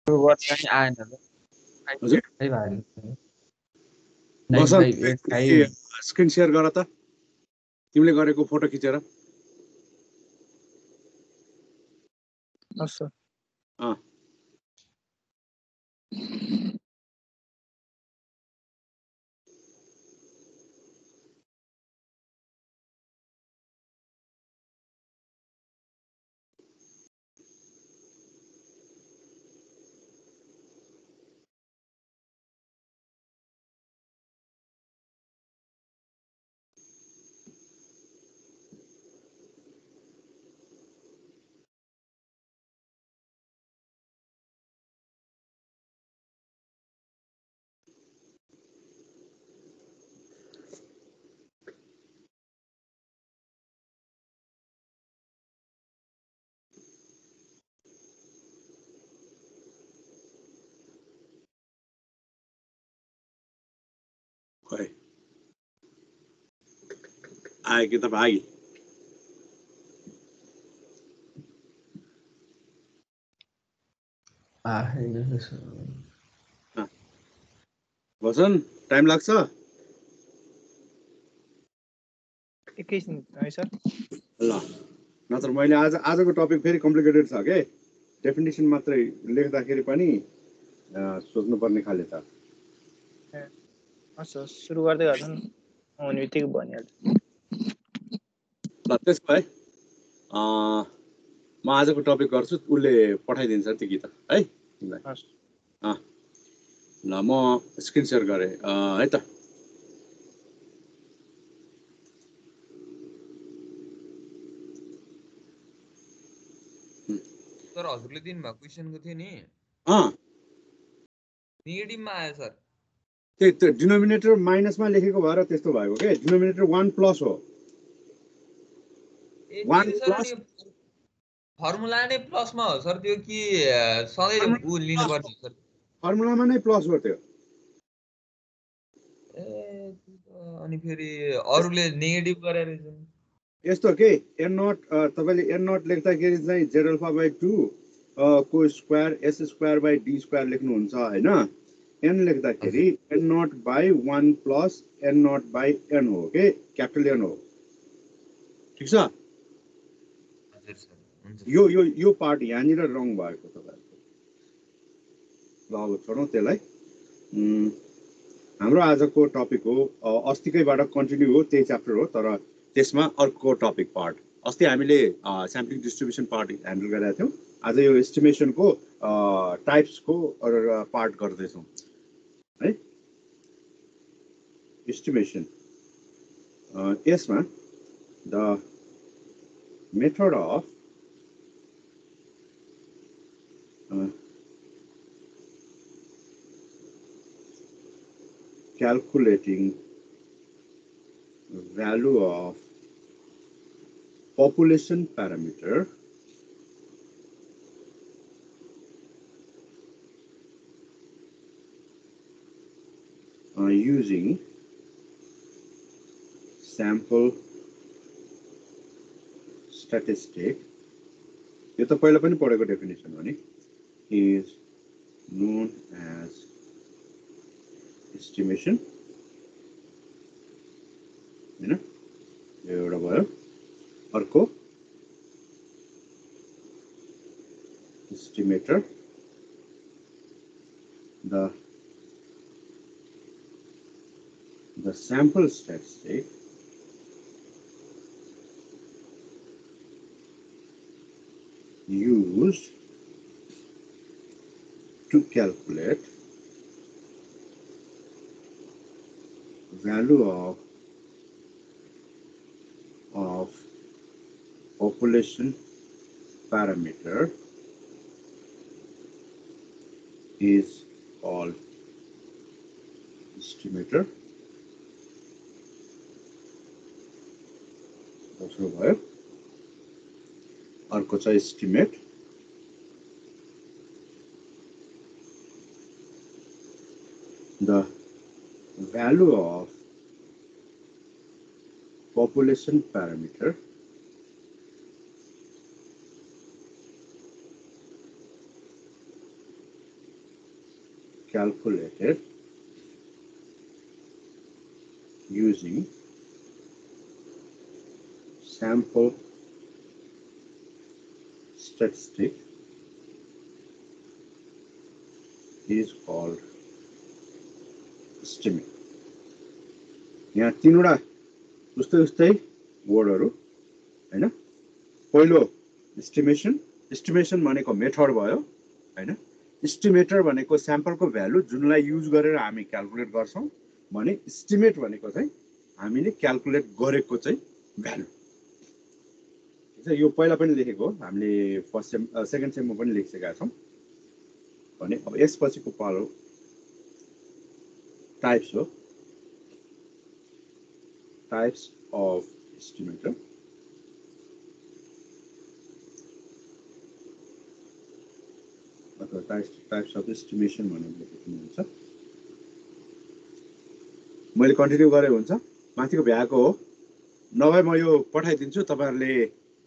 Word चाहिँ आएन ल हजुर खै भयो बसन 9585 स्क्रिन शेयर गर त तिमीले गरेको फोटो खिचेर हस् सर अँ खै आयो कि त भाइ बसन टाइम लाग्छ एकैछिन है सर ल नत्र मैले आजको टपिक फेरि कम्प्लिकेटेड छ के डेफिनेसन मात्रै लेख्दाखेरि पनि सोच्नुपर्ने खाले छ हस् हस् सुरु गर्दै गर्छ नि हुने बित्तिकै भनिहाल्छ ल त्यसो भए म आजको टपिक गर्छु उसले पठाइदिन्छ त्यो गीत है तिमीलाई हस् ल म स्क्रिन सेयर गरेँ है त सर हजुरले दिनुभएको क्वेसनको थियो नि नेगेटिभमा आयो सर त्यो डिनोमिनेटर माइनसमा लेखेको भएर त्यस्तो भएको के डिनोमिनेटर 1 प्लस हो ए सर अनि फर्मुला नै प्लसमा हो सर त्यो कि सधैँ लिनुपर्ने हो सर फर्मुलामा नै प्लस हो त्यो ए अनि फेरि अरूले नेगेटिभ गरेर यस्तो के एन नट तपाईँले एन नट लेख्दाखेरि चाहिँ जेड अल्फा बाई 2 को square s square by d square लेख्नुहुन्छ होइन एन लेख्दाखेरि n naught by 1 plus n naught by n हो के क्यापिटल एन हो ठिक छ यो यो यो पार्ट यहाँनिर रङ भएको तपाईँहरूको ल अब छोडौँ त्यसलाई हाम्रो आजको टपिक हो अस्तिकैबाट कन्टिन्यू हो त्यही च्याप्टर हो तर त्यसमा अर्को टपिक पार्ट अस्ति हामीले स्याम्पलिङ डिस्ट्रिब्युसन पार्ट ह्यान्डल गरेका थियौँ आज यो एस्टिमेसनको टाइप्सको पार्ट गर्दैछौँ है एस्टिमेसन यसमा the method of calculating value of population parameter using sample statistic यो त पहिला पनि पढेको डेफिनेसन हो नि is known as estimation हैन यो एउटा भयो अर्को estimator the sample statistic used to calculate value of population parameter is called estimator. दोस्रो भयो अर्को छ estimate the value of population parameter calculated using sample statistic is called estimate. यहाँ तीनवटा उस्तै वर्डहरु हैन पहिलो एस्टिमेसन भनेको मेथड भयो हैन एस्टिमेटर भनेको स्याम्पलको भ्यालु जुनलाई युज गरेर हामी क्याल्कुलेट गर्छौं भने एस्टिमेट भनेको चाहिँ हामीले क्याल्कुलेट गरेको चाहिँ भ्यालु ठीक छ यो पहिला पनि लेखेको हामीले फर्स्ट सेम सेकेन्ड सेममा पनि लेखिसकेका छौं भने अब यसपछिको पालो टाइप्स हो types of estimator अथवा types of estimation भनेर लेखेको हुन्छ मैले कन्टिन्यू गरे हुन्छ माथिको भ्याएको हो नभए म यो पठाइदिन्छु तपाईहरुले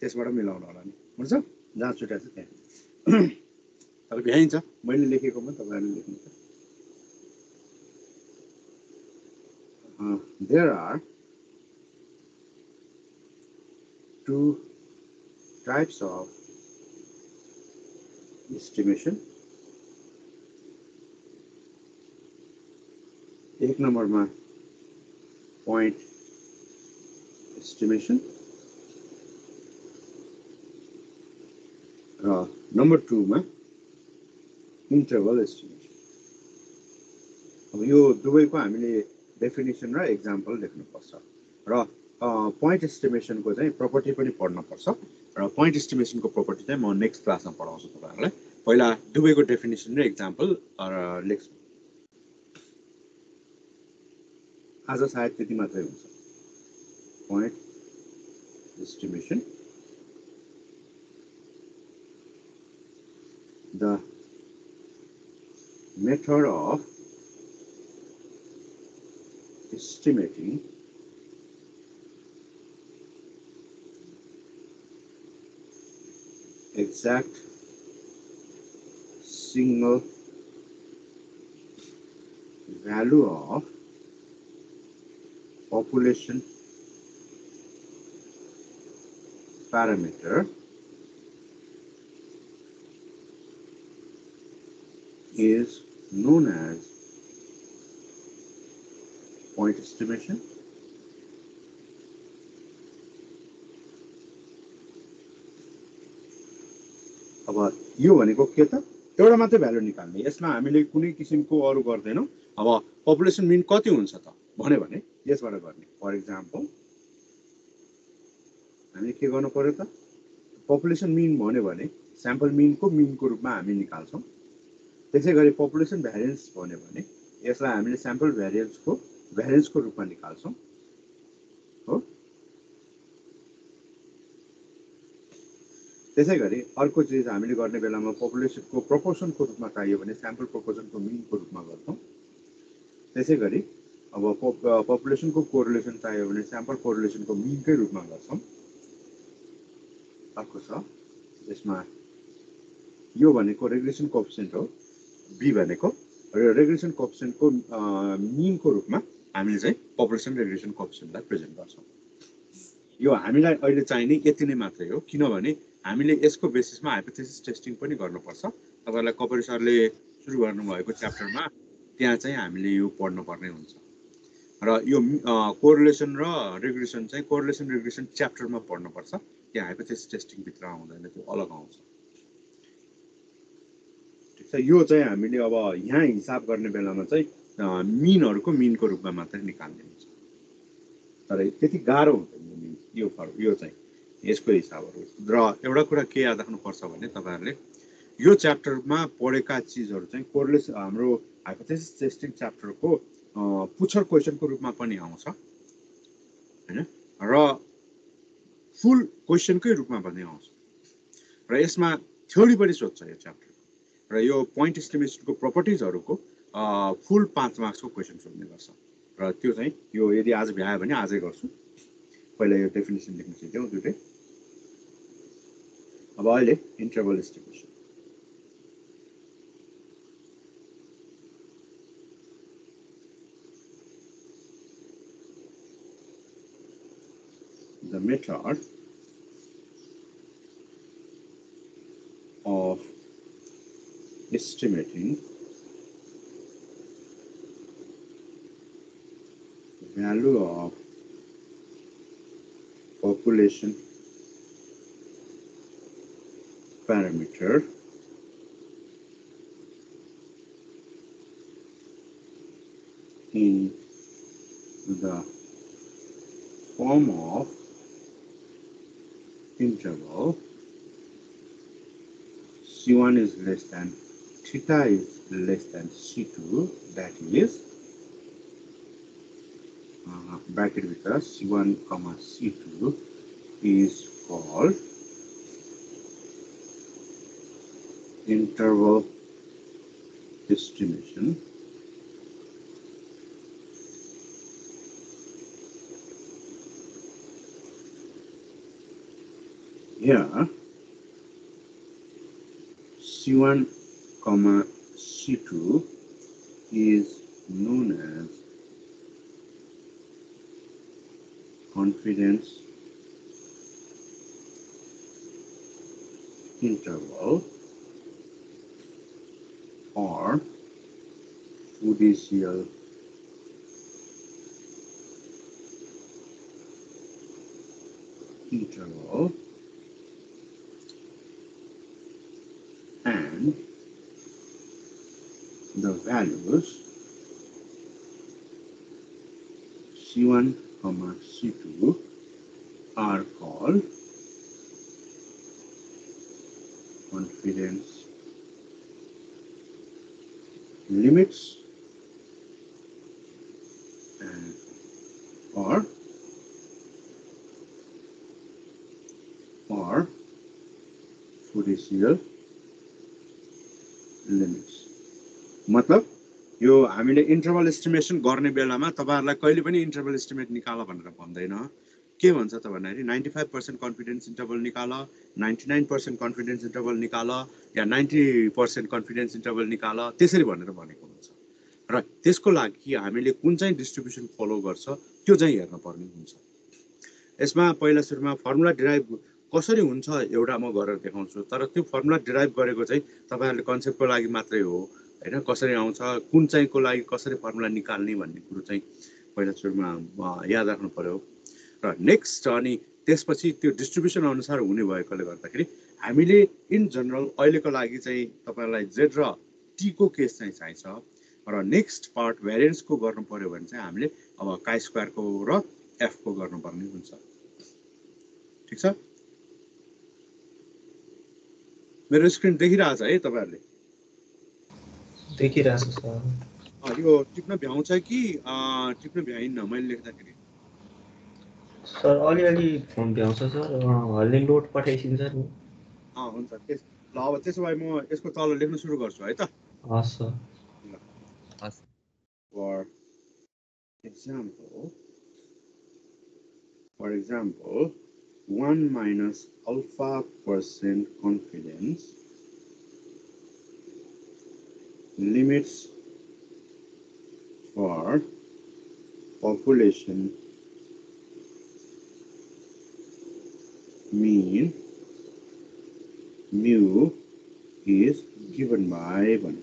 त्यसबाट मिलाउनु होला नि हुन्छ जहाँ छुट्या छ त्यहाँ तर भ्याइन्छ मैले लेखेकोमा तपाईहरुले लेख्नुहुन्छ there are two types of estimation. एक नम्बरमा point estimation र नम्बर 2 मा interval estimation. अब यो दुवैको हामीले डेफिनेसन र एक्जाम्पल लेख्नु पर्छ र point estimation को चाहिँ प्रपर्टी पनि पढ्न पर्छ र point estimation को प्रपर्टी चाहिँ म नेक्स्ट क्लासमा पढाउँछु तपाईहरुलाई पहिला दुवैको डेफिनेसन र एक्जाम्पल लेख्छु आज सायद त्यति मात्रै हुन्छ point estimation the method of estimating exact single value of population parameter is known as point estimation. अब यो भनेको के त एउटा मात्रै भ्यालु निकाल्ने यसमा हामीले कुनै किसिमको अरु गर्दैनौ अब पपुलेसन मिन कति हुन्छ त भन्यो भने यसबाट गर्ने फर एक्जाम्पल हामी के गर्नु पर्यो त पपुलेसन मिन भन्यो भने स्याम्पल मिनको रूपमा हामी निकाल्छौं त्यसैगरी पपुलेसन भ्यारियन्स भन्यो भने यसलाई हामीले स्याम्पल भ्यारियन्सको रूपमा निकाल्छौं हो त्यसैगरी अर्को चीज हामीले गर्ने बेलामा पपुलेसनको प्रोपोर्सनको रूपमा चाहियो भने स्याम्पल प्रोपोर्सनको मिनको रूपमा गर्छौं त्यसैगरी अब पपुलेसनको कोरिलेसन चाहियो भने स्याम्पल कोरिलेसनको मिनकै रूपमा गर्छौं अर्को छ यसमा यो भनेको रेग्रेसन कोएफिसिएन्ट हो बी भनेको रेग्रेसन कोएफिसिएन्टको मिनको रूपमा हामीले चाहिँ पपुलेसन रेग्रेसन कोएफिसिएन्टलाई प्रेजेन्ट गर्छौं यो हामीलाई अहिले चाहिने यति नै मात्रै हो किनभने हामीले यसको बेसिसमा हाइपोथेसिस टेस्टिङ पनि गर्नुपर्छ तपाईहरुलाई कपरी सरले सुरु गर्नु भएको च्याप्टरमा त्यहाँ चाहिँ हामीले यो पढ्न पर्ने हुन्छ र यो कोरिलेसन र रेग्रेसन चाहिँ कोरिलेसन रेग्रेसन च्याप्टरमा पढ्न पर्छ त्यहाँ हाइपोथेसिस टेस्टिङ भित्र आउँदैन त्यो अलग आउँछ ठीक छ यो चाहिँ हामीले अब यहाँ हिसाब गर्ने बेलामा चाहिँ मिनहरुको मिनको रूपमा मात्र निकाल्ने हुन्छ तर त्यति गाह्रो हुँदैन यो चाहिँ यसको हिसाबहरु र एउटा कुरा के याद राख्नुपर्छ भने तपाईहरुले यो च्याप्टरमा पढेका चीजहरु चाहिँ कोरिलेसन हाम्रो हाइपोथेसिस टेस्टिङ च्याप्टरको पुछर क्वेशनको रूपमा पनि आउँछ हैन र फुल क्वेशनकै रूपमा पनि आउँछ र यसमा थ्योरी पनि सोध्छ यो च्याप्टर र यो पोइन्ट एस्टिमेसनको प्रपर्टिजहरुको फुल 5 मार्क्सको क्वेशन सोध्ने गर्छ र त्यो चाहिँ यो यदि आज भ्यायो भने आजै गर्छु पहिला यो डेफिनेसन लेख्न सिक्यौ दुटै अब अहिले interval estimation the method of estimating value of population parameter in the form of interval C1 is less than theta is less than C2, that is bracket with us C1 comma C2 is called interval estimation here. C1 comma C2 is known as confidence interval or judicial interval, and the values C1 comma C2 are called confidence limits and or judicial limits. मतलब यो हामीले interval estimation गर्ने बेलामा तपाईहरुलाई कहिले पनि interval estimate निकाल भनेर भन्दैन। के भन्छ त भन्दाखेरि 95% कन्फिडेन्स इन्टरभल निकाल, 99% कन्फिडेन्स इन्टरभल निकाल या 90% कन्फिडेन्स इन्टरभल निकाल, त्यसरी भनेर भनेको हुन्छ। र त्यसको लागि हामीले कुन चाहिँ डिस्ट्रिब्युसन फलो गर्छ त्यो चाहिँ हेर्न पर्ने हुन्छ। यसमा पहिला सुरुमा फर्मुला डिराइभ कसरी हुन्छ एउटा म गरेर देखाउँछु, तर त्यो फर्मुला डिराइभ गरेको चाहिँ तपाईहरुले कन्सेप्टको लागि मात्रै हो हैन। कसरी आउँछ, कुन चाहिँको लागि कसरी फर्मुला निकाल्ने भन्ने कुरो चाहिँ पहिला सुरुमा याद राख्नु पर्यो। र नेक्स्ट अनि त्यसपछि त्यो डिस्ट्रिब्युसन अनुसार हुने भएकोले गर्दाखेरि हामीले इन जनरल अहिलेको लागि चाहिँ तपाईहरुलाई z र t को केस चाहिँ चाहिन्छ। र नेक्स्ट पार्ट भेरिएन्स को गर्नु पर्यो भने चाहिँ हामीले अब chi स्क्वायर को र f को गर्नुपर्ने हुन्छ। ठीक छ, मेरो स्क्रिन देखिरहेछ है तपाईहरुले? देखिरहेछ सर। यो टिप्न भ्याउँछ कि टिप्न भ्याइन्न मैले लेख्दाखेरि? सर अलिअलि फोन भ्याउँछ सर, हल्ले नोट पठाइसिन्छ नि। हुन्छ त्यस ल अब त्यसो भए म यसको तल लेख्न सुरु गर्छु है त। हस् सर। हस्। For example 1 minus alpha % confidence limits for population mean mu is given by भने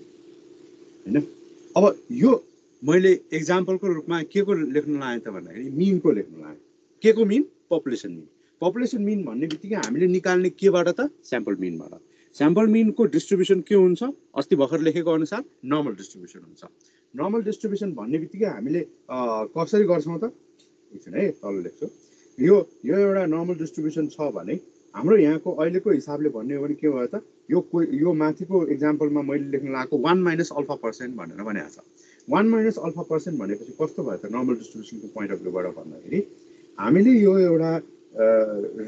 हैन। अब यो मैले एक्जाम्पल को रूपमा के को लेख्न लाएँ त भन्दाखेरि मीन को लेख्न लाएँ। के को मीन? पपुलेसन मीन। पपुलेसन मीन भन्ने बित्तिकै हामीले निकाल्ने केबाट त? स्याम्पल मीनबाट। स्याम्पल मीन को डिस्ट्रिब्युसन के हुन्छ? अस्ति भर्खर लेखेको अनुसार नर्मल डिस्ट्रिब्युसन हुन्छ। नर्मल डिस्ट्रिब्युसन भन्ने बित्तिकै हामीले कसरी गर्छौं त? एकछिन है तल लेख्छु। यो एउटा नर्मल डिस्ट्रिब्युसन छ भने हाम्रो यहाँको अहिलेको हिसाबले भन्ने हो भने के भयो त? यो माथिको एक्जाम्पलमा मैले लेख्न लागेको 1 माइनस अल्फा % भनेर भनेको छ। 1 माइनस अल्फा % भनेपछि कस्तो भयो त? नर्मल डिस्ट्रिब्युसनको पोइन्ट अफ भ्यूबाट भन्दाखेरि हामीले यो एउटा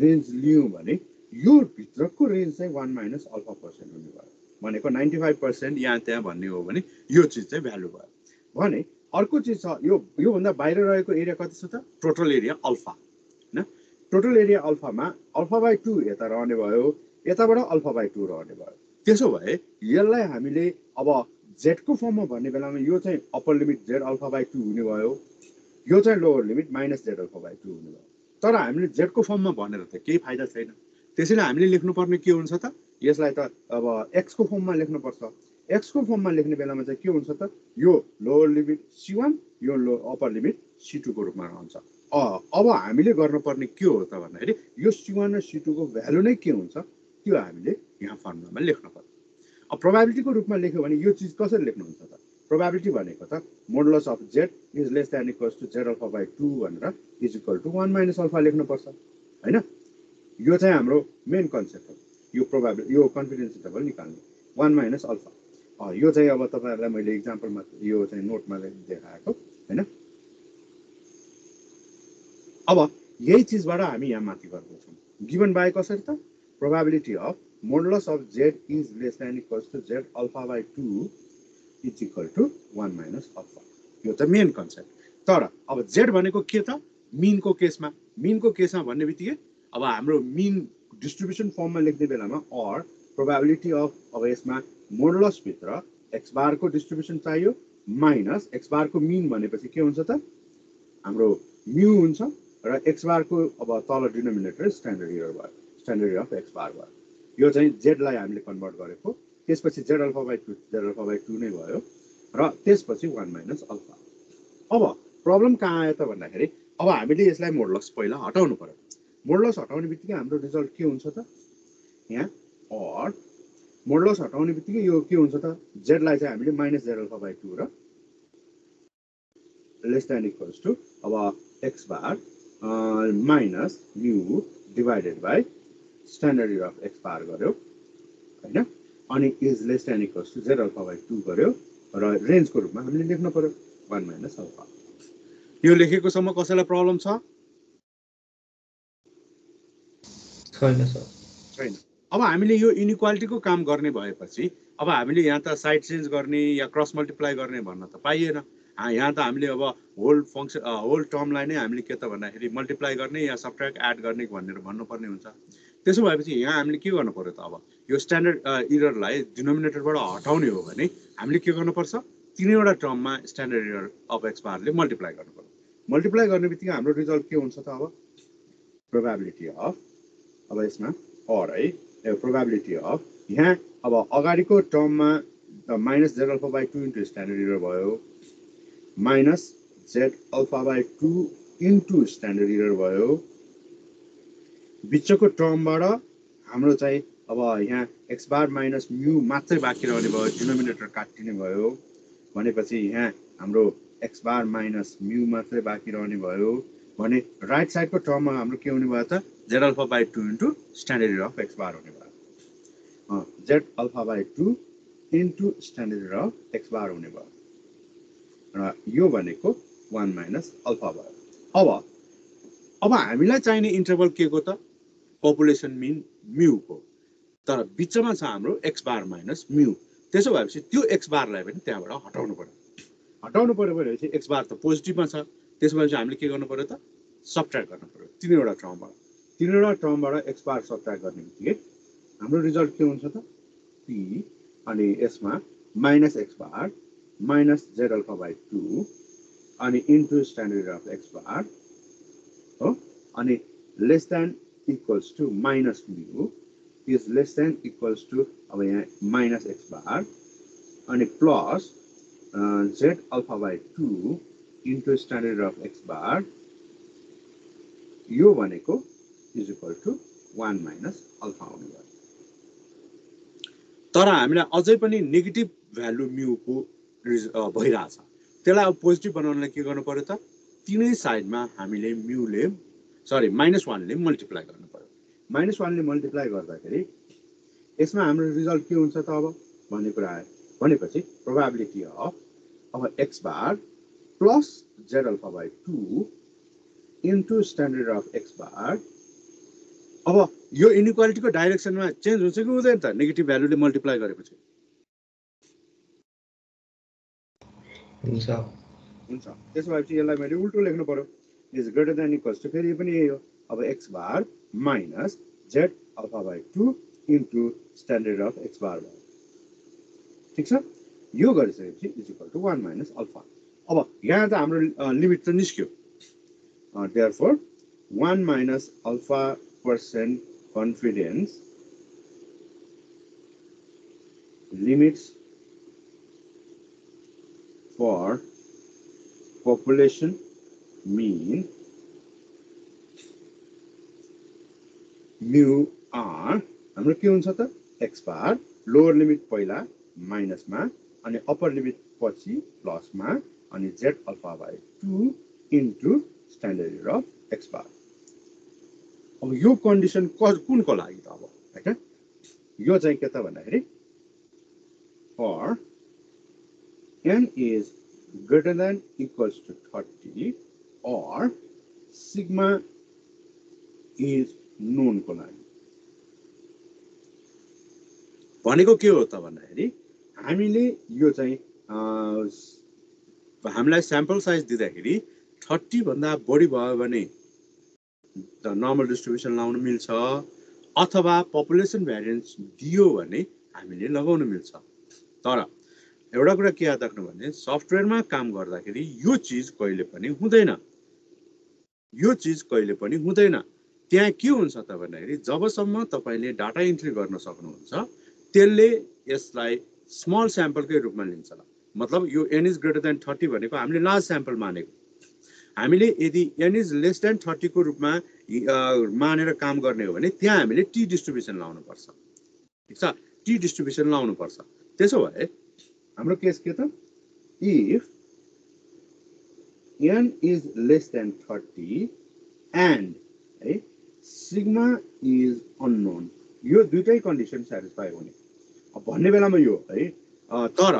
रेन्ज लियौं भने यो भित्रको रेन्ज चाहिँ 1 माइनस अल्फा % हुने भयो। भनेको 95% यहाँ त्यहाँ भन्ने हो भने यो चीज चाहिँ भ्यालु भयो भने अर्को चीज छ। यो भन्दा बाहिर रहेको एरिया कति छ त? टोटल एरिया अल्फा हैन। टोटल एरिया अल्फामा अल्फा/2 यता रहने भयो, यताबाट अल्फा/2 रहने भयो। त्यसो भए यसलाई हामीले अब z को फर्ममा भन्ने बेलामा यो चाहिँ अप्पर लिमिट z अल्फा/2 हुने भयो, यो चाहिँ लोअर लिमिट माइनस z अल्फा/2 हुने भयो। तर हामीले z को फर्ममा भनेर त केही फाइदा छैन। त्यसैले हामीले लेख्नुपर्ने के हुन्छ त, यसलाई त अब x को फर्ममा लेख्नुपर्छ। x को फर्ममा लेख्ने बेलामा चाहिँ के हुन्छ त, यो लोअर लिमिट c1 यो अप्पर लिमिट c2 को रूपमा रहन्छ। अब हामीले गर्नुपर्ने के हो त भन्दाखेरि यो c1 र c2 को भ्यालु नै के हुन्छ त्यो हामीले यहाँ फर्मुलामा लेख्न पर्छ। अब प्रोबेबिलिटीको रूपमा लेख्यो भने यो चीज कसरी लेख्नुहुन्छ त, प्रोबेबिलिटी भनेको त modulus of z is less than equals to z alpha by 2 भनेर is equal to 1 minus alpha लेख्नुपर्छ हैन। यो चाहिँ हाम्रो मेन कन्सेप्ट हो। यो प्रोबेबिलिटी यो कन्फिडेन्स इन्टरभल निकाल्ने 1 माइनस अल्फा। यो चाहिँ अब तपाईहरुलाई मैले एक्जाम्पलमा यो चाहिँ नोटमा देखाएको हैन। अब यही चीजबाट हामी यहाँ माथि गर्दैछौँ। गिवन बाइ कसरी त, probability of modulus of z is less than equals to z alpha by 2 is equal to 1 minus alpha. यो त मेन कन्सेप्ट। तर अब z भनेको के त, मिनको केसमा भन्ने बित्तिकै अब हाम्रो मिन डिस्ट्रिब्युसन फर्ममा लेख्ने बेलामा अर प्रोबेबिलिटी अफ अब यसमा मोडुलस भित्र x बार को डिस्ट्रिब्युसन चाहियो माइनस x बार को मिन भनेपछि के हुन्छ त, हाम्रो म्यू हुन्छ र x बार को अब तल डिनोमिनेटर स्ट्यान्डर्ड एरर भयो, स्ट्यान्डर्ड एरर अफ x बार भयो। यो चाहिँ z लाई हामीले कन्भर्ट गरेको, त्यसपछि z अल्फा बाइ 2 नै भयो र त्यसपछि 1 माइनस अल्फा। अब प्रब्लम कहाँ आयो त भन्दाखेरि अब हामीले यसलाई मोडुलस पहिला हटाउनु पर्यो। मोडुलस हटाउने बित्तिकै हाम्रो रिजल्ट के हुन्छ त, यहाँ और मोडुलस हटाउने बित्तिकै यो के हुन्छ त, z लाई चाहिँ हामीले माइनस z अल्फा बाइ 2 र लेस देन इक्वल्स टु अब x bar minus mu divided by standard error of x bar गर्यो हैन। अनि is less than equals to z alpha by 2 गर्यो र रेन्जको रूपमा हामीले लेख्न पर्यो 1 माइनस अल्फा। यो लेखेकोसम्म कसैलाई प्रब्लम छ? छैन सर। छैन। अब हामीले यो इनइक्वालिटीको काम गर्ने भएपछि अब हामीले यहाँ त साइड चेन्ज गर्ने या क्रस मल्टिप्लाई गर्ने भन्न त पाइएन। यहाँ त हामीले अब होल फंक्सन होल टर्मलाई नै हामीले के त भन्दाखेरि मल्टिप्लाई गर्ने या सबट्र्याक्ट एड गर्ने भनेर भन्नुपर्ने हुन्छ। त्यसो भएपछि यहाँ हामीले के गर्नु पर्यो त, अब यो स्ट्यान्डर्ड एररलाई डिनोमिनेटरबाट हटाउने हो भने हामीले के गर्नुपर्छ, तीनैवटा टर्ममा स्ट्यान्डर्ड एरर अफ x बारले मल्टिप्लाई गर्नु पर्यो। मल्टिप्लाई गर्ने बित्तिकै हाम्रो रिजल्ट के हुन्छ त, अब प्रोबेबिलिटी अफ अब यसमा और है प्रोबेबिलिटी अफ यहाँ अब अगाडिको टर्ममा minus z alpha by 2 into standard error भयो minus z alpha by 2 into standard error भयो। बिचको टर्मबाट हाम्रो चाहिँ अब यहाँ x बार माइनस म्यू मात्रै बाँकी रहने भयो, डिनोमिनेटर काटिने भयो भनेपछि यहाँ हाम्रो x बार माइनस म्यू मात्रै बाँकी रहने भयो भने राइट साइडको टर्ममा हाम्रो के हुने भयो त, z alpha by 2 into standard error of x bar हुने भयो। z alpha by 2 into standard error of x bar हुने भयो र यो भनेको 1 माइनस अल्फा भयो। अब हामीलाई चाहिने इन्टरभल के को त, पपुलेसन मिन म्यू को, तर बिचमा छ हाम्रो x बार माइनस म्यू। त्यसो भएपछि त्यो x बारलाई पनि त्यहाँबाट हटाउनु पर्यो। हटाउनु पर्यो भनेपछि x बार त पोजिटिभमा छ, त्यसपछि हामीले के गर्नु पर्यो त, सबट्र्याक्ट गर्नु पर्यो तीनवटा टर्मबाट x बार सबट्र्याक्ट गर्ने बित्तिकै हाम्रो रिजल्ट के हुन्छ त, p अनि यसमा minus x bar minus z alpha by 2 अनि into standard error of x बार हो अनि lace than equals to minus mu is less than equals to अब यहाँ माइनस x बार अनि plus z alpha by 2 into standard error of x बार, यो भनेको is equal to 1 minus alpha हुने भयो। तर हामीलाई अझै पनि नेगेटिभ भ्यालु म्यूको भइरहेछ, त्यसलाई अब पोजिटिभ बनाउनलाई के गर्नु पर्यो त, तीनै साइडमा हामीले माइनस 1 ले मल्टिप्लाई गर्नु पर्यो। माइनस 1 ले मल्टिप्लाई गर्दाखेरि यसमा हाम्रो रिजल्ट के हुन्छ त, अब भन्ने कुरा आयो भनेपछि प्रोबेबिलिटी अफ अब x bar plus z alpha by 2 into standard of x bar. अब यो इनइक्वालिटीको डाइरेक्सनमा चेन्ज हुन्छ कि हुँदैन त, नेगेटिभ भ्यालुले मल्टिप्लाई गरेपछि हुन्छ। त्यसो भएपछि यसलाई मैले उल्टो लेख्नु पर्यो, is greater than equals to, फेरि पनि यही हो अब x bar minus z alpha by 2 into standard of x बार भयो। ठिक छ, यो गरिसकेपछि is equal to 1 minus alpha. अब यहाँ त हाम्रो लिमिट त निस्क्यो, therefore 1 minus alpha % confidence limits for population mean mu r हाम्रो के हुन्छ त x बार लोअर लिमिट पहिला माइनसमा अनि अप्पर लिमिट पछि प्लसमा अनि z alpha by 2 into standard error of x bar. अब यो कन्डिसन कुनको लागि त अब हैन यो चाहिँ के त भन्दाखेरि for n is greater than equals to 30 or sigma is known को लागि भनेको के हो त भन्दाखेरि हामीले यो चाहिँ हामीलाई स्याम्पल साइज दिँदाखेरि 30 भन्दा बढी भयो भने नर्मल डिस्ट्रिब्युसन लाउन मिल्छ अथवा पपुलेसन भेरिएन्स दियो भने हामीले लगाउन मिल्छ। तर एउटा कुरा के याद राख्नु भने सफ्टवेयरमा काम गर्दाखेरि यो चीज कहिले पनि हुँदैन, यो चीज कहिले पनि हुँदैन। त्यहाँ के हुन्छ त भन्दाखेरि जबसम्म तपाईले डाटा इन्ट्री गर्न सक्नुहुन्छ त्यसले यसलाई स्मल स्याम्पलकै रूपमा लिन्छ। मतलब यो n इज ग्रेटर देन 30 भनेको हामीले लार्ज स्याम्पल मानेको, हामीले यदि n इज लेस देन 30 को रूपमा मानेर काम गर्ने हो भने त्यहाँ हामीले टी डिस्ट्रिब्युसन लाउनु पर्छ। ठीक छ, टी डिस्ट्रिब्युसन लाउनु पर्छ। त्यसो भए हाम्रो केस के त if n is less than 30 and sigma is unknown यो दुईटै कन्डिसन स्याटिस्फाई हुने भन्ने बेलामा यो है। तर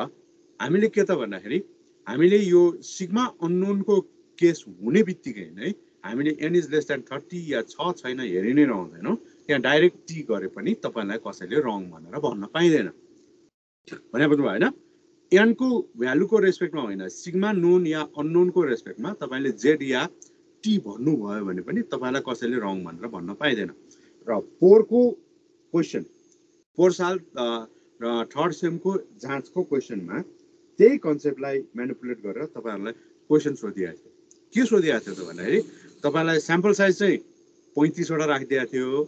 हामीले के त भन्दाखेरि हामीले यो सिग्मा अननोन को केस हुने बित्तिकै नै हामीले n is less than 30 या छ छैन हेरि नै रहँदैनौँ। त्यहाँ डाइरेक्ट टी गरे पनि तपाईलाई कसैले रङ भनेर भन्न पाइदैन भने बुझ्नु भएन। n को भ्यालु को रेस्पेक्टमा होइन, सिग्मा नोन या अननोन को रेस्पेक्टमा तपाईले z या टी भन्नु भयो भने पनि तपाईलाई कसैले रङ भनेर भन्न पाइदैन। र 4 को क्वेशन 4 साल थर्ड सेम को जाँचको क्वेशनमा त्यही कन्सेप्टलाई म्यानिपुलेट गरेर तपाईहरुलाई क्वेशन सोधिएको थियो। के सोधिएको थियो त भन्दाखेरि तपाईलाई स्याम्पल साइज चाहिँ 35 वटा राखिदिएको थियो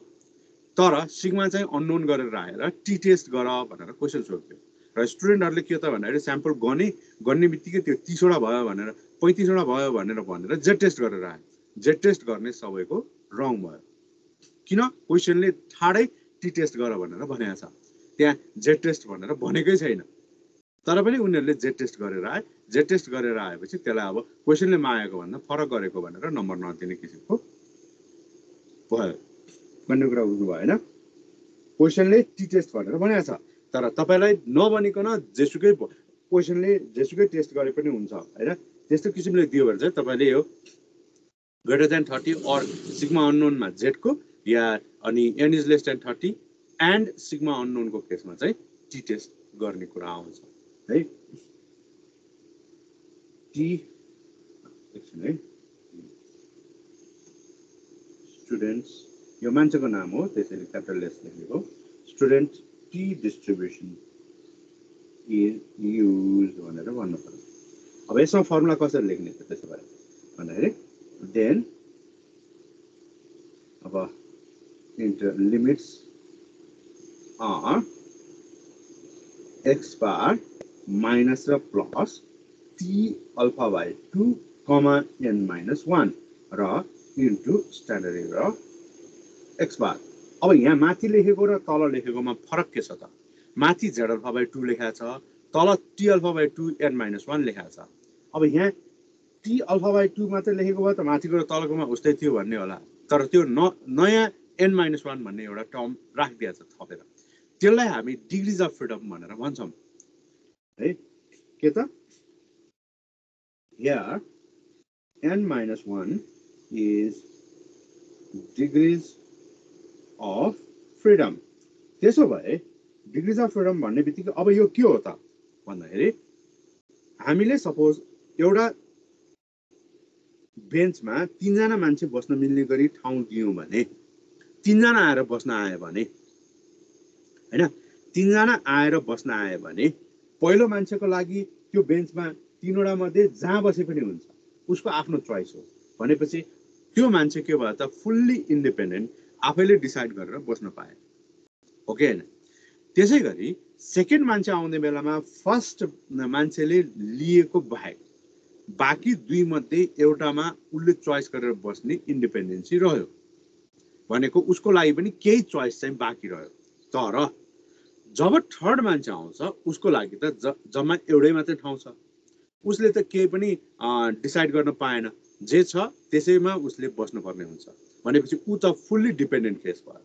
तर सिग्मा चाहिँ अननोन गरेर राखेर टी टेस्ट गर भनेर क्वेशन सोध्थ्यो। र स्टुडेन्टहरुले के त भन्दाखेरि स्याम्पल गर्ने बित्तिकै त्यो 30 वटा भयो भनेर 35 वटा भयो भनेर जेड टेस्ट गरेर आए। जेड टेस्ट गर्ने सबैको रङ भयो किन क्वेशनले ठाडै टी टेस्ट गर भनेर भनेको छ, त्यहाँ जेड टेस्ट भनेर भनेकै छैन। तर पनि उनीहरुले जेड टेस्ट गरेर आए। जेड टेस्ट गरेर आएपछि त्यसलाई अब क्वेशनले मागेको भन्दा फरक गरेको भनेर नम्बर नदिने किसिमको भयो। भन्ने कुरा बुझ्नु भएन। क्वेशनले टी टेस्ट भनेर भनेको छ तर तपाईलाई नभनिकन जेसुकै क्वेशनले जेसुकै टेस्ट गरे पनि हुन्छ हैन। त्यस्तो किसिमले दियो भने चाहिँ तपाईले यो ग्रेटर देन 30 और सिग्मा अननोन मा जेड को या अनि n is less then 30 and sigma unknown को केसमा चाहिँ टी टेस्ट गर्ने कुरा आउँछ है। टी एकछिन है, स्टुडेन्ट्स यो मान्छेको नाम हो त्यसैले क्यापिटल एस लेखेको। Student T distribution is used भनेर भन्नु पर्छ। अब यसमा फर्मुला कसरी लेख्ने त त्यसो भए भन्दाखेरि देन अब inter limits are x bar minus र plus t alpha by 2 comma n minus 1 र into standard error of x bar. अब यहाँ माथि लेखेको र तल लेखेकोमा फरक के छ त? माथि z अल्फा बाई 2 लेखेको छ, तल t alpha by 2 n minus 1 लेखेको छ। अब यहाँ t अल्फा बाई 2 मात्र लेखेको भए त माथिको र तलकोमा उस्तै थियो भन्ने होला। तर त्यो नयाँ n माइनस 1 भन्ने एउटा टर्म राखिदिएको छ थपेर। त्यसलाई हामी डिग्रीज अफ फ्रिडम भनेर भन्छौँ है। के त here n minus 1 is degrees of freedom। त्यसो भए डिग्रीज अफ फ्रिडम भन्ने बित्तिकै अब यो के हो त भन्दाखेरि हामीले सपोज एउटा बेन्चमा 3 जना मान्छे बस्न मिल्ने गरी ठाउँ दियौं भने 3 जना आएर बस्न आए भने हैन, 3 जना आएर बस्न आए भने पहिलो मान्छेको लागि त्यो बेन्चमा 3 वटा मध्ये जहाँ बसे पनि हुन्छ, उसको आफ्नो चोइस हो। भनेपछि त्यो मान्छे के भयो त फुल्ली इन्डिपेन्डेन्ट आफैले डिसाइड गरेर बस्न पाए हो कि हैन त्यसै गरी सेकेन्ड मान्छे आउने बेलामा फर्स्ट मान्छेले लिएको बाहेक बाँकी दुई मध्ये एउटामा उसले चोइस गरेर बस्ने इन्डिपेन्डेन्सी रह्यो भनेको उसको लागि पनि केही चोइस चाहिँ बाँकी रह्यो तर जब थर्ड मान्छे आउँछ उसको लागि त जम्मा एउटै मात्रै ठाउँ छ उसले त केही पनि डिसाइड गर्न पाएन जे छ त्यसैमा उसले बस्नुपर्ने हुन्छ भनेपछि ऊ त फुल्ली डिपेन्डेन्ट केस भयो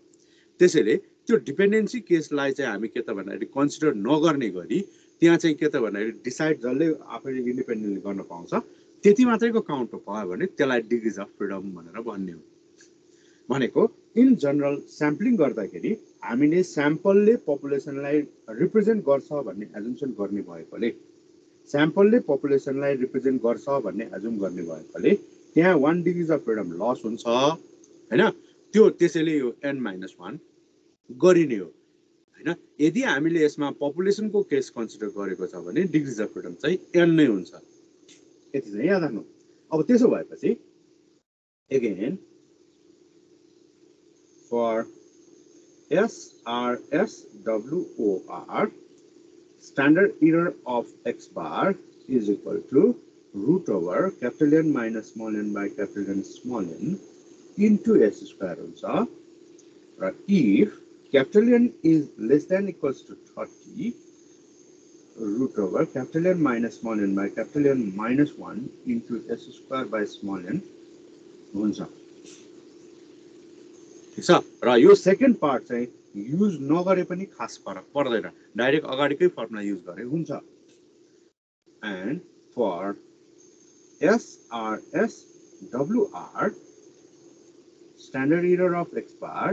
त्यसैले त्यो डिपेन्डेन्सी केसलाई चाहिँ हामी के त भन्दाखेरि कन्सिडर नगर्ने गरी त्यहाँ चाहिँ के त भन्दाखेरि डिसाइड जसले आफैले इन्डिपेन्डेन्टली गर्न पाउँछ त्यति मात्रैको काउन्ट भयो भने त्यसलाई डिग्रिज अफ फ्रिडम भनेर भन्ने हो भनेको इन जनरल स्याम्पलिङ गर्दाखेरि हामीले स्याम्पलले पपुलेसनलाई रिप्रेजेन्ट गर्छ भन्ने एजुम्सन गर्ने भएकोले स्याम्पलले पपुलेसनलाई रिप्रेजेन्ट गर्छ भन्ने एजुम गर्ने भएकोले त्यहाँ 1 डिग्रिज अफ फ्रिडम लस हुन्छ हैन त्यो त्यसैले यो n-1 गरिने हो हैन यदि हामीले यसमा पपुलेसनको केस कन्सिडर गरेको छ भने डिग्रिज अफ फ्रिडम चाहिँ n नै हुन्छ यति चाहिँ याद राख्नु अब त्यसो भएपछि again for SRSWOR standard error of x bar is equal to root over capital N minus small n by capital N small n into s square हुन्छ र if capital N is less than equals to 30 root over capital N minus small n by capital N minus 1 into s square by small n हुन्छ ठीक छ र यो second part चाहिँ use नगरे पनि खास फरक पर्दैन डाइरेक्ट अगाडिकै फर्मुला युज गरे हुन्छ and for SRSWR standard error of x bar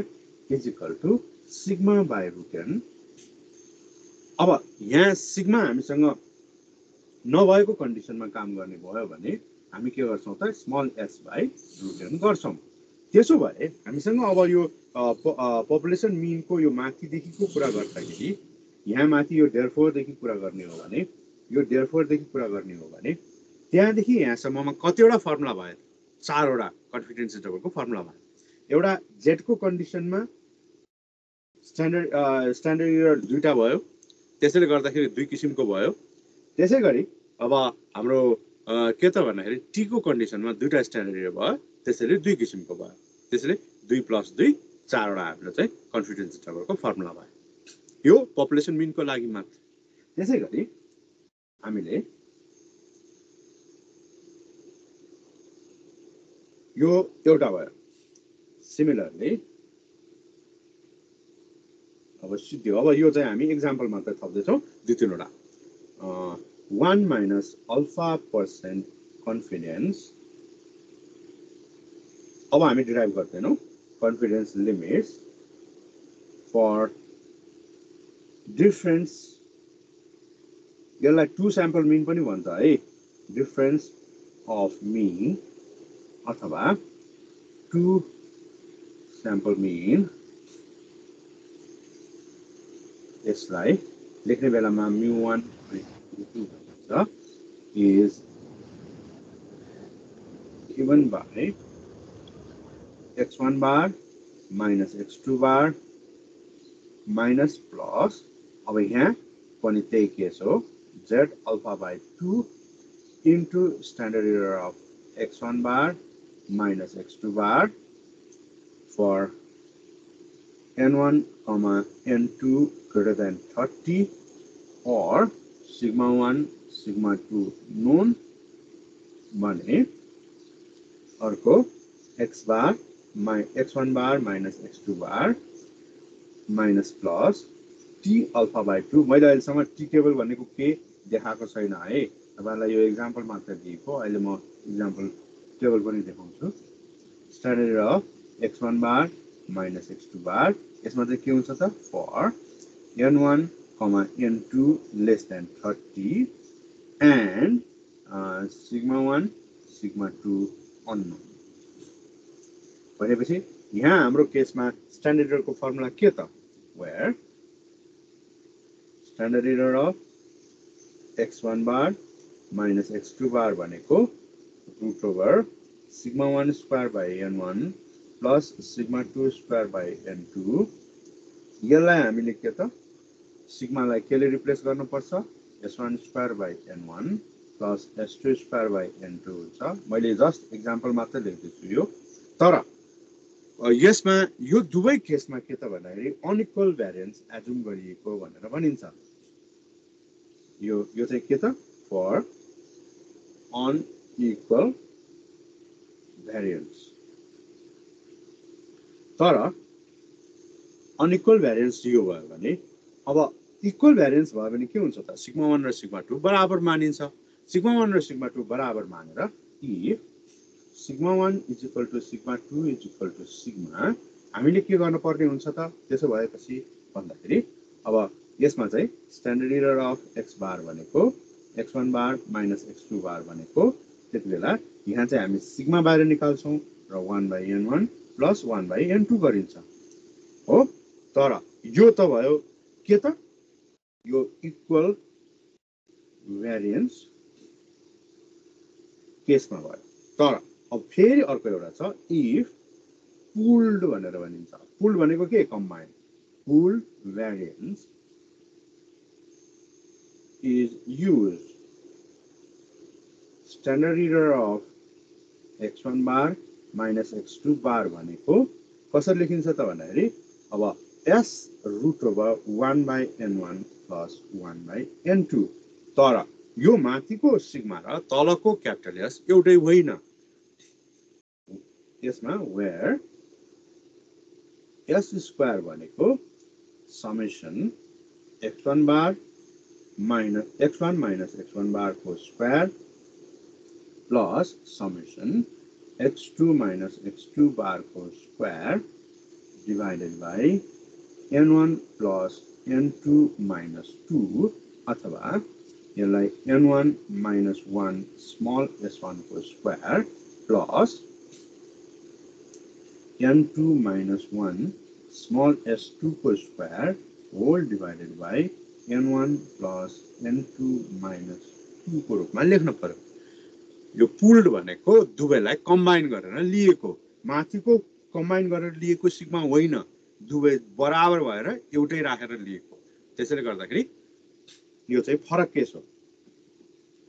is equal to sigma by root n अब यहाँ सिग्मा हामीसँग नभएको कन्डिसनमा काम गर्ने भयो भने हामी के गर्छौं त small s by root n गर्छौं त्यसो भए हामीसँग अब यो पपुलेसन मिनको यो माथिदेखिको कुरा गर्दाखेरि यहाँ माथि यो देयरफोर देखि कुरा गर्ने हो भने यो देयरफोर देखि कुरा गर्ने हो भने त्यहाँदेखि यहाँसम्ममा कतिवटा फर्मुला भयो चारवटा कन्फिडेन्स इन्टरभलको फर्मुला भयो एउटा z को कन्डिसनमा स्ट्यान्डर्ड एरर दुईटा भयो त्यसैले गर्दाखेरि दुई किसिमको भयो त्यसैगरी अब हाम्रो के त भन्दाखेरि t को कन्डिसनमा दुईटा स्ट्यान्डर्ड एरर भयो त्यसैले दुई किसिमको भयो त्यसैले 2 + 2 चारवटा हाम्रो चाहिँ कन्फिडेन्स इन्टरभलको फर्मुला भयो यो पपुलेसन मिनको लागि मात्र त्यसैगरी हामीले यो एउटा भयो सिमिलरली अब सिद्धि अब यो चाहिँ हामी एक्जाम्पल मात्र थप्दै छौं दुई तीनवटा 1 minus alpha% confidence अब हामी derive गर्दैनौं confidence limits for difference यसलाई 2 sample mean पनि भन्छ है difference of mean अथवा 2 sample mean यसलाई लेख्ने बेलामा mu1 is given by x1 bar minus x2 bar minus plus अब यहाँ पनि त्यही केस हो z alpha by 2 into standard error of x1 bar minus x2 bar for n1 comma n2 greater than 30 or sigma 1 sigma 2 known भने अर्को x bar x1 bar minus x2 bar minus plus t alpha by 2 मैले अहिलेसम्म t table भनेको के देखाएको छैन है तपाईलाई यो एक्जाम्पल मात्र दिएको अहिले म एक्जाम्पल टेबल पनि देखाउँछु standard error of x1 bar minus x2 bar यसमा चाहिँ के हुन्छ त for n1 n2 less than 30 and sigma 1 sigma 2 unknown भनेपछि यहाँ हाम्रो केसमा स्ट्यान्डर्ड एरर को फर्मुला के त where standard error of x1 bar minus x2 bar भनेको root over sigma 1 square by n1 plus sigma 2 square by n2 यसलाई हामीले के त सिग्मा लाई केले रिप्लेस गर्नुपर्छ s1 square by n1 plus s2 square by n2 हुन्छ मैले जस्ट एक्जाम्पल मात्र लेख्दैछु यो तर यसमा यो दुवै केसमा के त भन्दाखेरि अनइक्वल भ्यारिएन्स एज्युम गरिएको भनेर भनिन्छ यो चाहिँ के त फर अनइक्वल भ्यारिएन्स तर अनइक्वल भ्यारिएन्स यो भयो भने अब इक्वल भ्यारिएन्स भयो भने के हुन्छ त सिग्मा 1 र सिग्मा 2 बराबर मानिन्छ सिग्मा 1 र सिग्मा 2 बराबर मानेर if sigma 1 is equal to sigma 2 is equal to sigma हामीले के गर्न पर्ने हुन्छ त त्यसो भएपछि भन्दाखेरि अब यसमा चाहिँ स्ट्यान्डर्ड एरर अफ x बार भनेको x1 बार minus x2 बार भनेको त्यतिबेला यहाँ चाहिँ हामी सिग्मा बाहिर निकाल्छौं र 1/n1 plus 1/n2 गरिन्छ हो तर यो त भयो के त यो इक्वल भेरिएन्स केसमा भयो तर अब फेरि अर्को एउटा छ इफ पुल्ड भनेर भनिन्छ पुल्ड भनेको के combine pulled variance is used standard error of x1 bar minus x2 बार भनेको कसरी लेखिन्छ त भन्दाखेरि अब s root over 1/n1 plus 1/n2 तर यो माथिको सिग्मा र तलको क्यापिटल s एउटै होइन यसमा where s square भनेको summation x1 बार minus x1 minus x1 बार को square plus summation x2 minus x2 बार को square divided by n1 plus n2 minus 2 अथवा यसलाई n1 minus 1 small s1 को square plus n2 minus 1 small s2 को square whole divided by n1 plus n2 minus 2 को रूपमा लेख्न पर्यो यो पुल्ड भनेको दुवैलाई कम्बाइन गरेर लिएको माथिको कम्बाइन गरेर लिएको सिग्मा होइन दुवै बराबर भएर एउटै राखेर लिएको त्यसैले गर्दाखेरि यो चाहिँ फरक केस हो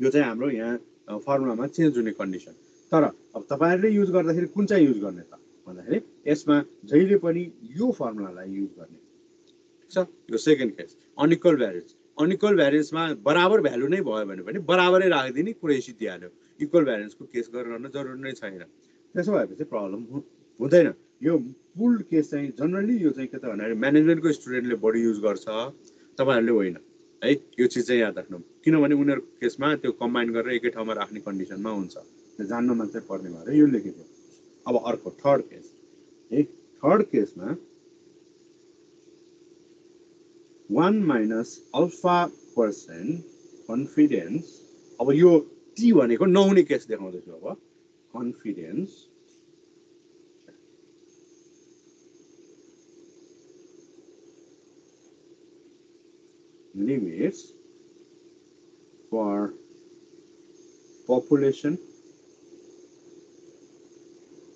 यो चाहिँ हाम्रो यहाँ फर्मुलामा चेन्ज हुने कन्डिसन तर अब तपाईहरुले युज गर्दाखेरि कुन चाहिँ युज गर्ने त भन्दाखेरि यसमा जहिले पनि यो फर्मुलालाई युज गर्ने ठीक छ यो सेकेन्ड केस अनइक्वल भ्यारिएन्समा बराबर भ्यालु नै भयो भने पनि बराबरै राखिदिने कुरै सिद्धिहाल्यो इक्वल भ्यारिएन्सको केस गर्न जरुरी नै छैन त्यसो भएपछि प्रब्लम हुँदैन यो पुल्ड केस चाहिँ जनरली यो चाहिँ के त भन्दाखेरि म्यानेजमेन्टको स्टुडेन्टले बढी युज गर्छ तपाईहरुले होइन है यो चीज चाहिँ याद राख्नु किनभने उनीहरुको केसमा त्यो कम्बाइन गरेर एकै ठाउँमा राख्ने कन्डिसनमा हुन्छ त्यो जान्न मात्रै पर्ने भएर यो लेखेको अब अर्को थर्ड केस है थर्ड केसमा 1 minus alpha% confidence अब यो t भनेको नहुने केस देखाउँदैछु अब confidence limits for population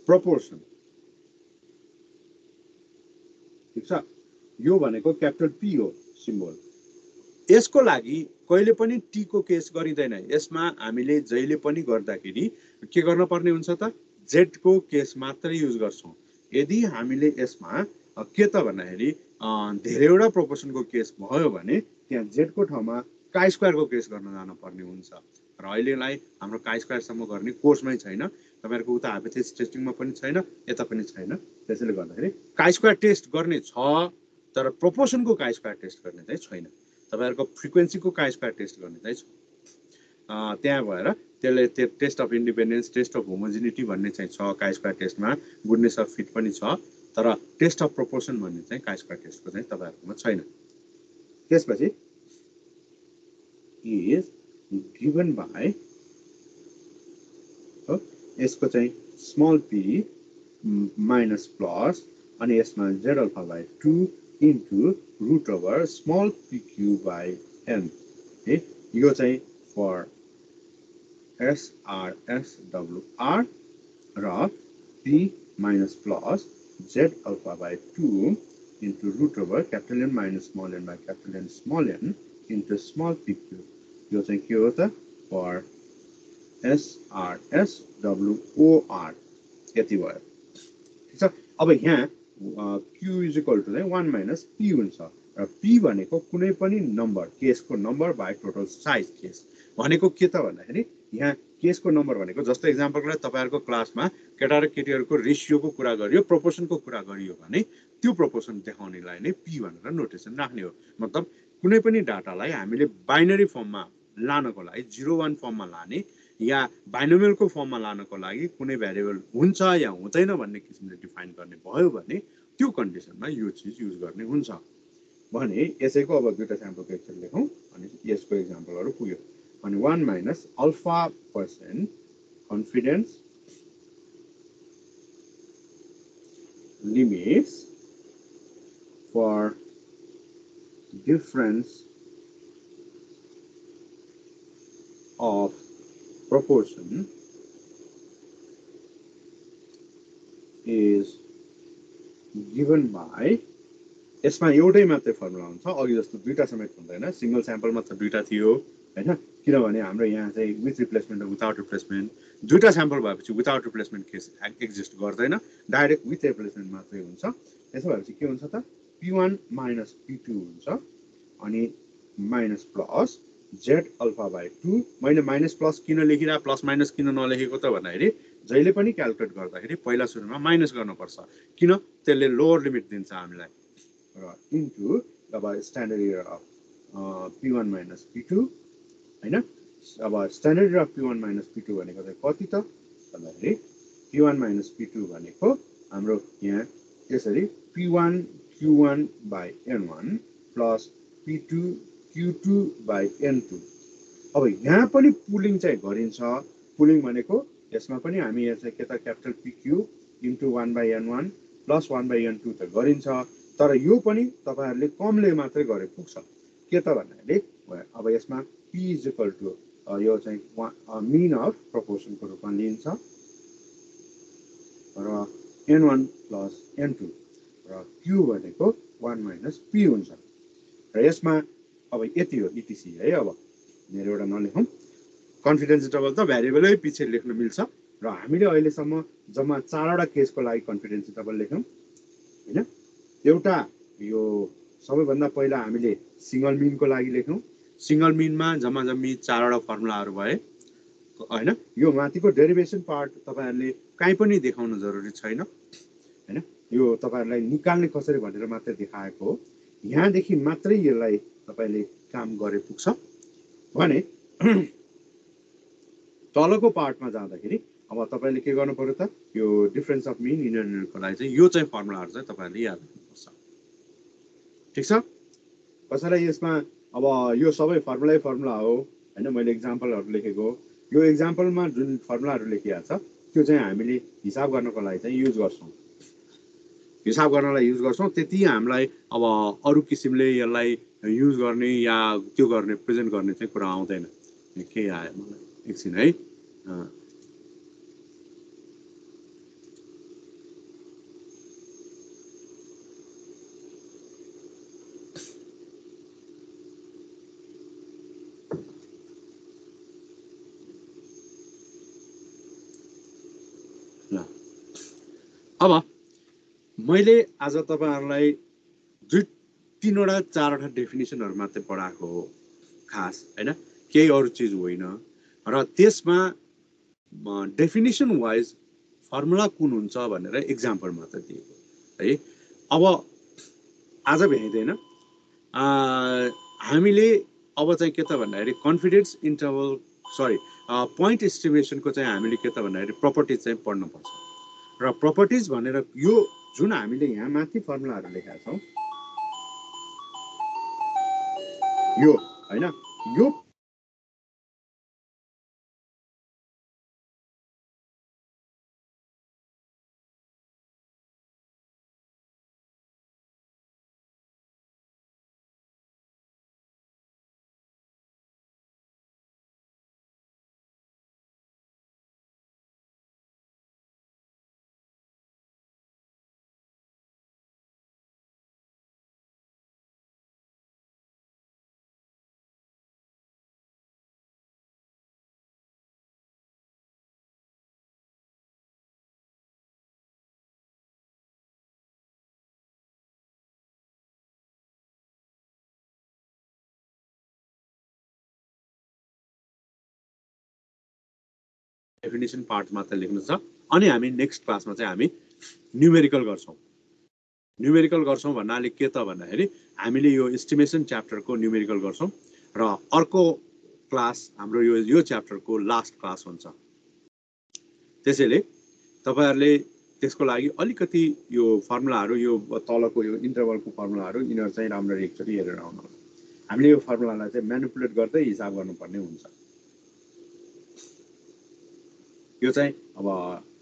proportion ठीक छ यो भनेको क्यापिटल P हो सिम्बल यसको लागि कहिले पनि T को केस गरिदैन यसमा हामीले जहिले पनि गर्दाखेरि के गर्न पर्ने हुन्छ त Z को केस मात्र युज गर्छौं यदि हामीले यसमा के त भन्दाखेरि धेरैवटा प्रोपोर्सनको केस भयो भने त्यहाँ Z को ठाउँमा chi स्क्वायर को केस गर्न जान पर्ने हुन्छ र अहिलेलाई हाम्रो chi स्क्वायर सम्म गर्ने कोर्समै छैन तपाईहरुको उता हाइपोथेसिस टेस्टिङमा पनि छैन यता पनि छैन त्यसैले गर्दाखेरि chi स्क्वायर टेस्ट गर्ने छ तर प्रोपोर्सनको chi स्क्वायर टेस्ट गर्ने चाहिँ छैन तपाईहरुको फ्रिक्वेन्सीको chi स्क्वायर टेस्ट गर्ने चाहिँ छ त्यहाँ भएर त्यसले test of independence test of homogeneity भन्ने चाहिँ छ chi स्क्वायर टेस्टमा गुडनेस अफ फिट पनि छ तर टेस्ट अफ प्रोपोर्सन भन्ने चाहिँ chi स्क्वायर टेस्टको चाहिँ तपाईहरुकोमा छैन त्यसपछि is given by यसको चाहिँ स्मल p माइनस प्लस अनि यसमा z alpha by 2 into root over small pq by n यो चाहिँ for SRSWR र p minus plus z alpha by 2 into root over capital N minus small n by capital N small n into small pq. यो चाहिँ के हो त? For SRSWOR यति भयो। ठिक छ। अब यहाँ q इज इक्वल टु चाहिँ 1 माइनस p हुन्छ र p भनेको कुनै पनि नम्बर केसको number by total size case भनेको के त भन्दाखेरि यहाँ केसको नम्बर भनेको जस्तो एक्जाम्पलको लागि तपाईहरुको क्लासमा केटा र केटीहरुको रेशियोको कुरा गरियो, प्रोपोर्सनको कुरा गरियो भने त्यो प्रोपोर्सन देखाउनेलाई नै p भनेर नोटेसन राख्ने हो। मतलब कुनै पनि डाटालाई हामीले बाइनरी फर्ममा लानको लागि 0-1 फर्ममा लाने या बाइनोमियलको फर्ममा लानको लागि कुनै भेरिएबल हुन्छ या हुँदैन भन्ने किसिमले डिफाइन गर्ने भयो भने त्यो कन्डिसनमा यो चीज युज गर्ने हुन्छ। भने यसैको अब दुईटा स्याम्पलको एक्जाम्पल लेखौं अनि यसको एक्जाम्पलहरु पुग्यो। अनि 1 minus alpha % confidence limits for difference of proportion is given by यसमा एउटै मात्रै फर्मुला हुन्छ, अघि जस्तो दुईटा समेत हुँदैन, सिंगल स्याम्पल मात्र दुईटा थियो हैन, किनभने हाम्रो यहाँ चाहिँ विथ रिप्लेसमेन्ट र विदाउट रिप्लेसमेन्ट दुईटा स्याम्पल भएपछि विदाउट रिप्लेसमेन्ट केस एक्जिस्ट गर्दैन, डाइरेक्ट विथ रिप्लेसमेन्ट मात्रै हुन्छ। त्यसो भएपछि के हुन्छ त? p1 minus p2 हुन्छ अनि minus plus z alpha by 2। मैले माइनस प्लस किन लेखिरा प्लस माइनस किन नलेखेको त भन्दाखेरि जहिले पनि क्याल्कुलेट गर्दाखेरि पहिला सुरुमा माइनस गर्नुपर्छ, किन त्यसले लोअर लिमिट दिन्छ हामीलाई र इन्टु अब standard error of p1 minus p2 हैन। अब standard error of p1 minus p2 भनेको चाहिँ कति त भन्दाखेरि p1 minus p2 भनेको हाम्रो यहाँ यसरी p1 q1 by n1 plus p2 q2 by n2। अब यहाँ पनि पुलिङ चाहिँ गरिन्छ। पुलिङ भनेको यसमा पनि हामी यहाँ चाहिँ के त capital pq into 1 by n1 plus 1 by n2 त गरिन्छ, तर यो पनि तपाईहरुले कमले मात्रै गरे पुग्छ। के त भन्नाले अब यसमा p is equal to यो चाहिँ मिन अफ प्रोपोर्सन को रूपमा लिन्छ र n1 plus n2 र q भनेको 1 minus p हुन्छ र यसमा अब यति हो etc है। अब मेरो एउटा नलेखौं, कन्फिडेन्स इन्टरभल त भेरिएबलै पछि लेख्न मिल्छ र हामीले अहिले सम्म जम्मा 4 वटा केसको लागि कन्फिडेन्स इन्टरभल लेख्यौं हैन। एउटा यो सबैभन्दा पहिला हामीले सिंगल मिनको लागि लेख्यौं, सिंगल मिनमा जम्मा जम्मी 4 वटा फर्मुलाहरु भए हैन। यो माथिको डेरिभेसन पार्ट तपाईहरुले कहीँ पनि देखाउन जरुरी छैन हैन, यो तपाईहरुलाई निकाल्ने कसरी भनेर मात्र देखाएको हो। यहाँ देखि मात्रै यसलाई तपाईले काम गरे पुग्छ भने तलको पार्टमा जाँदाखेरि अब तपाईले के गर्नु पर्यो त? यो डिफरेन्स अफ मिन इन्डियनको लागि चाहिँ यो चाहिँ फर्मुलाहरु चाहिँ तपाईहरुले याद राख्नुपर्छ। ठीक छ। कसैलाई यसमा अब यो सबै फर्मुला हो हैन, मैले एक्जाम्पलहरु लेखेको। यो एक्जाम्पलमा जुन फर्मुलाहरु लेखिया छ त्यो चाहिँ हामीले हिसाब गर्नको लागि चाहिँ युज गर्छौं, हिसाब गर्नलाई युज गर्छौं। त्यति हामीलाई अब अरु किसिमले यसलाई युज गर्ने या त्यो गर्ने प्रेजेन्ट गर्ने चाहिँ कुरा आउँदैन। के आयो मलाई एकछिन है। अब मैले आज तपाईहरुलाई 2-3 वटा 4 वटा डेफिनेसनहरु मात्र पढाएको हो खास हैन, केही अरु चीज होइन र त्यसमा डेफिनेसन वाइज फर्मुला कुन हुन्छ भनेर एक्जाम्पल मात्र दिएको है। अब आज भ्याइदैन हामीले अब चाहिँ के त भन्दाखेरि कन्फिडेन्स इन्टरभल पोइन्ट एस्टिमेसनको चाहिँ हामीले के त भन्दाखेरि प्रपर्टिज चाहिँ पढ्न पर्छ र प्रपर्टिज भनेर यो जुन हामीले यहाँ माथि फर्मुलाहरु लेखेका छौं यो हैन, यो डेफिनेसन पार्ट मात्र लेख्नु छ अनि हामी नेक्स्ट क्लासमा चाहिँ हामी न्युमेरिकल गर्छौँ भन्नाले के त भन्दाखेरि हामीले यो एस्टिमेसन च्याप्टरको न्युमेरिकल गर्छौँ र अर्को क्लास हाम्रो यो च्याप्टरको लास्ट क्लास हुन्छ त्यसैले तपाईहरुले त्यसको लागि अलिकति यो फर्मुलाहरु यो तलको यो इन्टरभलको फर्मुलाहरु यिनीहरु चाहिँ राम्ररी एकचोटी हेरेर आउनु होला हामीले यो फर्मुलालाई चाहिँ म्यानिपुलेट गर्दै हिसाब गर्नुपर्ने हुन्छ यो चाहिँ अब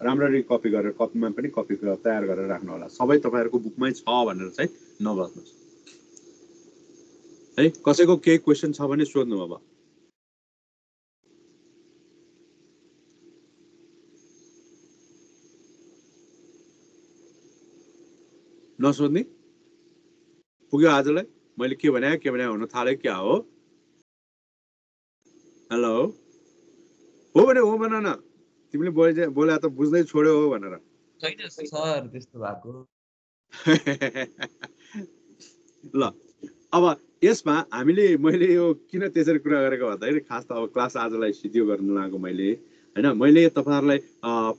राम्ररी कपी गरेर कपीमा पनि कपी तयार गरेर राख्नु होला सबै तपाईहरुको बुकमै छ भनेर चाहिँ नबस्नुस् है कसैको केही क्वेशन छ भने सोध्नु अब नसोध्ने पुग्यो आजलाई मैले के भने हुन थाले क्या हो हेलो हो भने हो भन न तिमीले बोले त बुझ्दै छोड्यो हो भनेर छैन सर त्यस्तो भएको ल अब यसमा मैले यो किन त्यसरी कुरा गरेको भन्दाखेरि खास त अब क्लास आजलाई सिद्धियो गर्न लागेको हैन मैले तपाईहरुलाई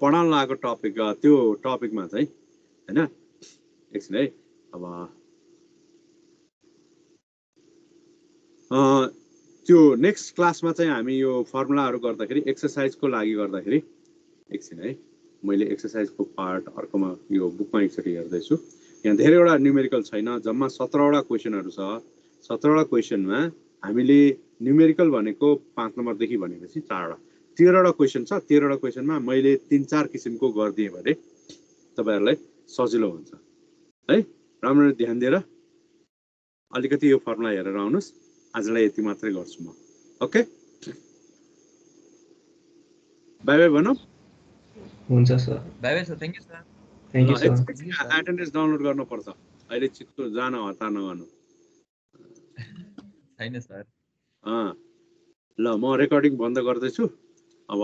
पढाउन लागेको टपिक त्यो टपिकमा चाहिँ हैन एकछिन है अब त्यो नेक्स्ट क्लासमा चाहिँ हामी यो फर्मुलाहरु गर्दाखेरि एक्सरसाइजको लागि गर्दाखेरि एकछिन है मैले एक्सरसाइजको पार्ट अर्कोमा यो बुकमा एकचोटी हेर्दै छु यहाँ धेरैवटा न्युमेरिकल छैन जम्मा 17 वटा क्वेशनहरु छ 17 वटा क्वेशनमा हामीले न्युमेरिकल भनेको 5 नम्बर देखि भनेपछि 4 वटा 13 वटा क्वेशन छ 13 वटा क्वेशनमा मैले 3-4 किसिमको गर्दिए भने तपाईहरुलाई सजिलो हुन्छ है राम्रो ध्यान दिएर अलिकति यो फर्मुला हेरेर आउनुस् आजलाई यति मात्रै गर्छु म ओके बाइ बाइ भनौं हुन्छ sir bye bye sir thank you sir thank you sir attendance download गर्नु पर्छ अहिले चित्तो जान हतार नगर्नु छैन सर ल म रेकर्डिङ बन्द गर्दै छु अब